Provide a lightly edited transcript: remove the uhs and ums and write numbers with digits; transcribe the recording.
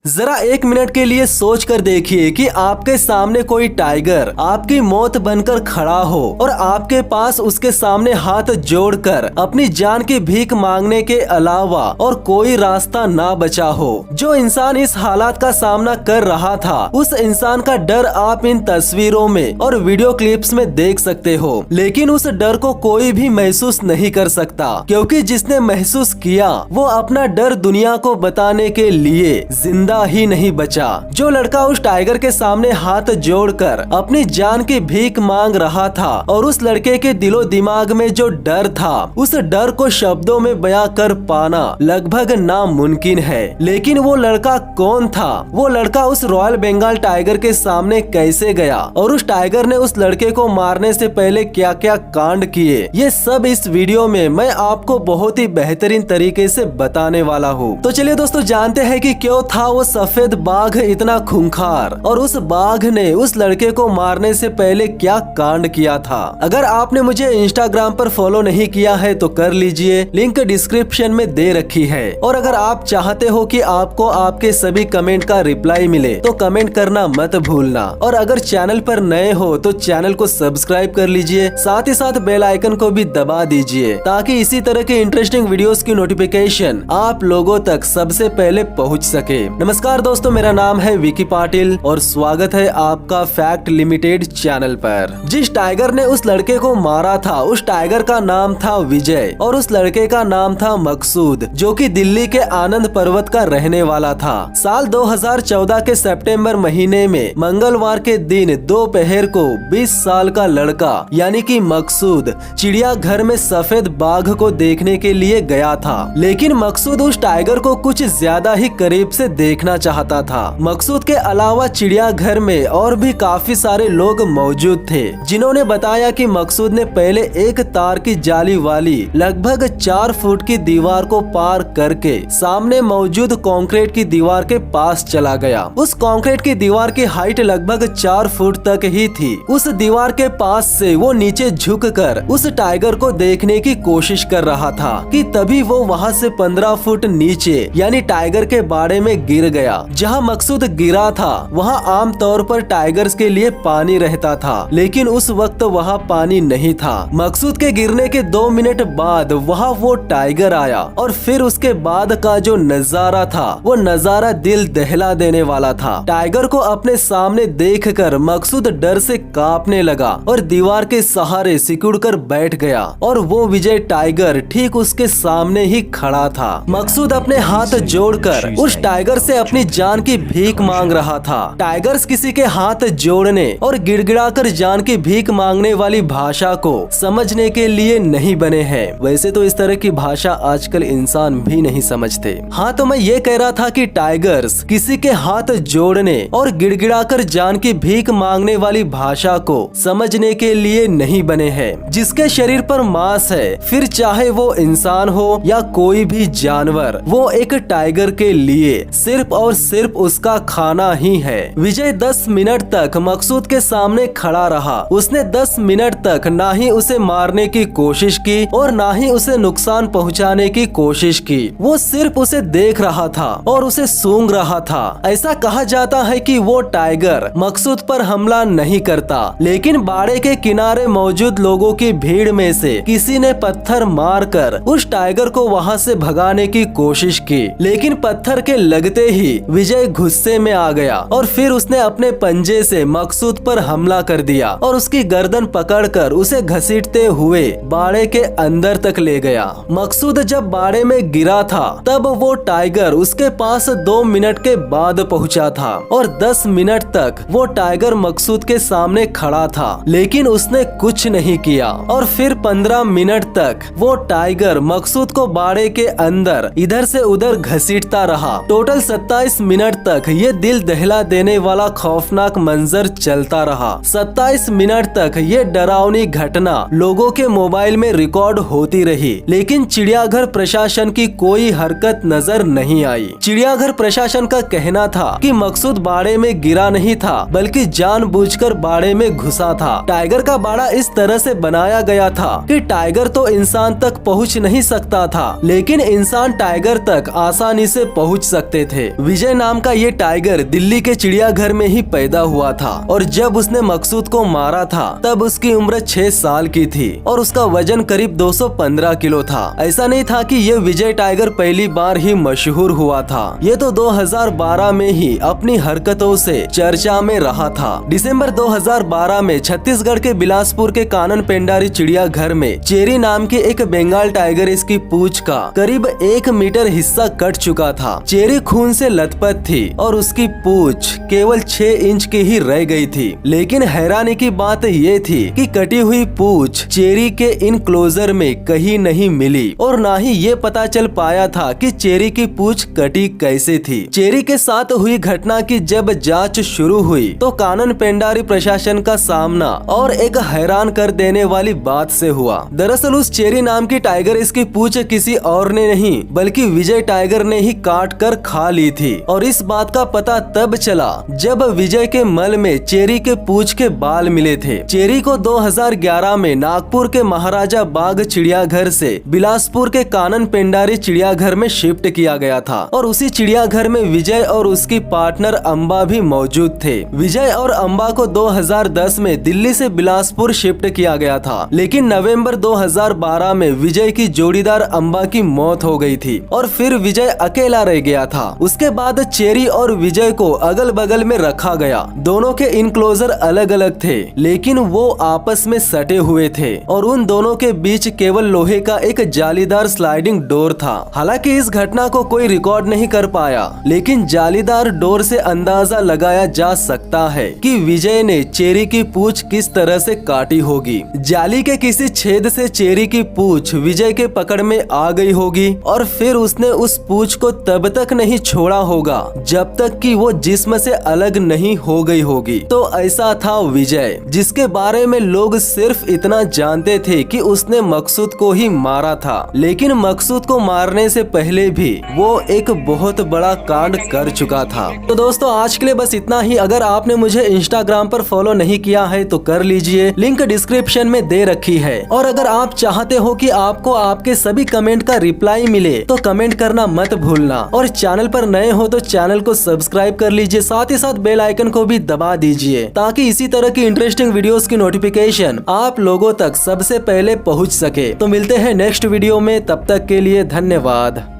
जरा एक मिनट के लिए सोच कर देखिए कि आपके सामने कोई टाइगर आपकी मौत बनकर खड़ा हो और आपके पास उसके सामने हाथ जोड़कर अपनी जान की भीख मांगने के अलावा और कोई रास्ता ना बचा हो। जो इंसान इस हालात का सामना कर रहा था, उस इंसान का डर आप इन तस्वीरों में और वीडियो क्लिप्स में देख सकते हो, लेकिन उस डर को कोई भी महसूस नहीं कर सकता, क्योंकि जिसने महसूस किया वो अपना डर दुनिया को बताने के लिए जिंदा ही नहीं बचा। जो लड़का उस टाइगर के सामने हाथ जोड़कर अपनी जान की भीख मांग रहा था और उस लड़के के दिलो दिमाग में जो डर था, उस डर को शब्दों में बयां कर पाना लगभग नामुमकिन है। लेकिन वो लड़का कौन था? वो लड़का उस रॉयल बंगाल टाइगर के सामने कैसे गया और उस टाइगर ने उस लड़के को मारने से पहले क्या क्या कांड किए, ये सब इस वीडियो में मैं आपको बहुत ही बेहतरीन तरीके से बताने वाला हूँ। तो चलिए दोस्तों, जानते हैं कि क्यों था वो सफेद बाघ इतना खूंखार और उस बाघ ने उस लड़के को मारने से पहले क्या कांड किया था। अगर आपने मुझे इंस्टाग्राम पर फॉलो नहीं किया है तो कर लीजिए, लिंक डिस्क्रिप्शन में दे रखी है। और अगर आप चाहते हो कि आपको आपके सभी कमेंट का रिप्लाई मिले तो कमेंट करना मत भूलना। और अगर चैनल पर नए हो तो चैनल को सब्सक्राइब कर लीजिए, साथ ही साथ बेल आइकन को भी दबा दीजिए ताकि इसी तरह के इंटरेस्टिंग वीडियोस की नोटिफिकेशन आप लोगों तक सबसे पहले पहुंच सके। नमस्कार दोस्तों, मेरा नाम है विकी पाटिल और स्वागत है आपका फैक्ट लिमिटेड चैनल पर। जिस टाइगर ने उस लड़के को मारा था, उस टाइगर का नाम था विजय और उस लड़के का नाम था मकसूद, जो कि दिल्ली के आनंद पर्वत का रहने वाला था। साल 2014 के सितंबर महीने में मंगलवार के दिन दोपहर को 20 साल का लड़का यानी कि मकसूद चिड़ियाघर में सफेद बाघ को देखने के लिए गया था। लेकिन मकसूद उस टाइगर को कुछ ज्यादा ही करीब से देखना चाहता था। मकसूद के अलावा चिड़ियाघर में और भी काफी सारे लोग मौजूद थे, जिन्होंने बताया कि मकसूद ने पहले एक तार की जाली वाली लगभग 4 फुट की दीवार को पार करके सामने मौजूद कंक्रीट की दीवार के पास चला गया। उस कंक्रीट की दीवार की हाइट लगभग 4 फुट तक ही थी। उस दीवार के पास से वो नीचे झुककर उस टाइगर को देखने की कोशिश कर रहा था कि तभी वो वहाँ से 15 फुट नीचे यानी टाइगर के बाड़े में गिर गया। जहाँ मकसूद गिरा था वहाँ आम तौर पर टाइगर्स के लिए पानी रहता था, लेकिन उस वक्त वहाँ पानी नहीं था। मकसूद के गिरने के 2 मिनट बाद वहाँ वो टाइगर आया और फिर उसके बाद का जो नजारा था वो नजारा दिल दहला देने वाला था। टाइगर को अपने सामने देखकर मकसूद डर से कांपने लगा और दीवार के सहारे सिकुड़ कर बैठ गया और वो विजय टाइगर ठीक उसके सामने ही खड़ा था। मकसूद अपने हाथ जोड़कर उस टाइगर से अपनी जान की भीख मांग रहा था। टाइगर्स किसी के हाथ जोड़ने और गिड़गिड़ाकर जान की भीख मांगने वाली भाषा को समझने के लिए नहीं बने हैं। वैसे तो इस तरह की भाषा आजकल इंसान भी नहीं समझते। हाँ, तो मैं ये कह रहा था कि टाइगर्स किसी के हाथ जोड़ने और गिड़गिड़ाकर जान की भीख मांगने वाली भाषा को समझने के लिए नहीं बने हैं। जिसके शरीर पर मांस है, फिर चाहे वो इंसान हो या कोई भी जानवर, वो एक टाइगर के लिए सिर्फ और सिर्फ उसका खाना ही है। विजय 10 मिनट तक मकसूद के सामने खड़ा रहा। उसने 10 मिनट तक ना ही उसे मारने की कोशिश की और ना ही उसे नुकसान पहुंचाने की कोशिश की। वो सिर्फ उसे देख रहा था और उसे सूंघ रहा था। ऐसा कहा जाता है कि वो टाइगर मकसूद पर हमला नहीं करता, लेकिन बाड़े के किनारे मौजूद लोगों की भीड़ में से किसी ने पत्थर मारकर उस टाइगर को वहां से भगाने की कोशिश की। लेकिन पत्थर के लगते ही विजय गुस्से में आ गया और फिर उसने अपने पंजे से मकसूद पर हमला कर दिया और उसकी गर्दन पकड़कर उसे घसीटते हुए बाड़े के अंदर तक ले गया। मकसूद जब बाड़े में गिरा था तब वो टाइगर उसके पास 2 मिनट के बाद पहुंचा था और 10 मिनट तक वो टाइगर मकसूद के सामने खड़ा था, लेकिन उसने कुछ नहीं किया। और फिर 15 मिनट तक वो टाइगर मकसूद को बाड़े के अंदर इधर से उधर घसीटता रहा। टोटल 27 मिनट तक ये दिल दहला देने वाला खौफनाक मंजर चलता रहा। 27 मिनट तक ये डरावनी घटना लोगों के मोबाइल में रिकॉर्ड होती रही, लेकिन चिड़ियाघर प्रशासन की कोई हरकत नजर नहीं आई। चिड़ियाघर प्रशासन का कहना था कि मकसूद बाड़े में गिरा नहीं था, बल्कि जानबूझकर बाड़े में घुसा था। टाइगर का बाड़ा इस तरह से बनाया गया था कि टाइगर तो इंसान तक पहुंच नहीं सकता था, लेकिन इंसान टाइगर तक आसानी से पहुंच सकते थे। विजय नाम का ये टाइगर दिल्ली के चिड़ियाघर में ही पैदा हुआ था और जब उसने मकसूद को मारा था तब उसकी उम्र 6 साल की थी और उसका वजन करीब 215 किलो था। ऐसा नहीं था कि ये विजय टाइगर पहली बार ही मशहूर हुआ था, ये तो 2012 में ही अपनी हरकतों से चर्चा में रहा था। दिसंबर 2012 में छत्तीसगढ़ के बिलासपुर के कानन पेंडारी चिड़ियाघर में चेरी नाम के एक बंगाल टाइगर इसकी पूंछ का करीब 1 मीटर हिस्सा कट चुका था। चेरी खून से लथपथ थी और उसकी पूंछ केवल 6 इंच की ही रह गई थी। लेकिन हैरानी की बात ये थी कि कटी हुई पूंछ चेरी के इनक्लोजर में कहीं नहीं मिली और ना ही ये पता चल पाया था कि चेरी की पूंछ कटी कैसे थी। चेरी के साथ हुई घटना की जब जांच शुरू हुई तो कानन पेंडारी प्रशासन का सामना और एक हैरान कर देने वाली बात से हुआ। दरअसल उस चेरी नाम की टाइगर इसकी पूंछ किसी और ने नहीं बल्कि विजय टाइगर ने ही काट कर खा ली थी और इस बात का पता तब चला जब विजय के मल में चेरी के पूंछ के बाल मिले थे। चेरी को 2011 में नागपुर के महाराजा बाग चिड़ियाघर से बिलासपुर के कानन पेंडारी चिड़ियाघर में शिफ्ट किया गया था और उसी चिड़ियाघर में विजय और उसकी पार्टनर अंबा भी मौजूद थे। विजय और अंबा को 2010 में दिल्ली से बिलासपुर शिफ्ट किया गया था, लेकिन नवंबर 2012 में विजय की जोड़ीदार अंबा की मौत हो गई थी और फिर विजय अकेला रह गया था। उसके बाद चेरी और विजय को अगल बगल में रखा गया। दोनों के इनक्लोजर अलग अलग थे लेकिन वो आपस में सटे हुए थे और उन दोनों के बीच केवल लोहे का एक जालीदार स्लाइडिंग डोर था। हालांकि इस घटना को कोई रिकॉर्ड नहीं कर पाया, लेकिन जालीदार डोर से अंदाजा लगाया जा सकता है कि विजय ने चेरी की पूंछ किस तरह से काटी होगी। जाली के किसी छेद से चेरी की पूंछ विजय के पकड़ में आ गई होगी और फिर उसने उस पूंछ को तब तक नहीं छोड़ा होगा जब तक कि वो जिस्म से अलग नहीं हो गई होगी। तो ऐसा था विजय, जिसके बारे में लोग सिर्फ इतना जानते थे कि उसने मकसूद को ही मारा था, लेकिन मकसूद को मारने से पहले भी वो एक बहुत बड़ा कांड कर चुका था। तो दोस्तों आज के लिए बस इतना ही। अगर आपने मुझे इंस्टाग्राम पर फॉलो नहीं किया है तो कर लीजिए, लिंक डिस्क्रिप्शन में दे रखी है। और अगर आप चाहते हो कि आपको आपके सभी कमेंट का रिप्लाई मिले तो कमेंट करना मत भूलना और चैनल पर नए हो तो चैनल को सब्सक्राइब कर लीजिए, साथ ही साथ बेल आइकन को भी दबा दीजिए ताकि इसी तरह की इंटरेस्टिंग वीडियोस की नोटिफिकेशन आप लोगों तक सबसे पहले पहुंच सके। तो मिलते हैं नेक्स्ट वीडियो में, तब तक के लिए धन्यवाद।